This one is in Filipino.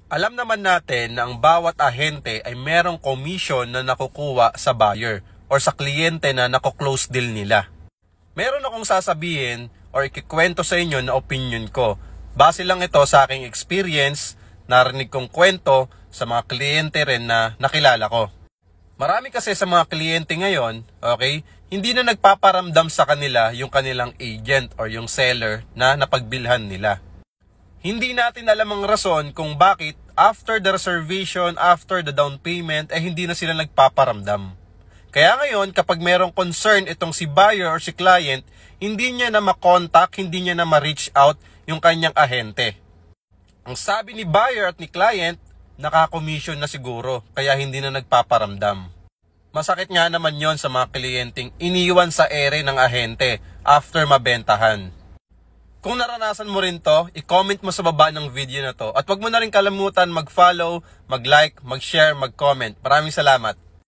Alam naman natin na ang bawat ahente ay merong commission na nakukuha sa buyer or sa kliyente na nako-close deal nila. Meron akong sasabihin or ikikwento sa inyo na opinion ko. Base lang ito sa aking experience, narinig kong kwento sa mga kliyente rin na nakilala ko. Marami kasi sa mga kliyente ngayon, okay, hindi na nagpaparamdam sa kanila yung kanilang agent or yung seller na napagbilhan nila. Hindi natin alam ang rason kung bakit after the reservation, after the down payment, hindi na sila nagpaparamdam. Kaya ngayon, kapag merong concern itong si buyer or si client, hindi niya na makontak, hindi niya na ma-reach out yung kanyang ahente. Ang sabi ni buyer at ni client, naka-commission na siguro, kaya hindi na nagpaparamdam. Masakit nga naman yon sa mga kliyenteng iniwan sa ere ng ahente after mabentahan. Kung naranasan mo rin to, i-comment mo sa baba ng video na to. At wag mo na rin kalimutan mag-follow, mag-like, mag-share, mag-comment. Maraming salamat.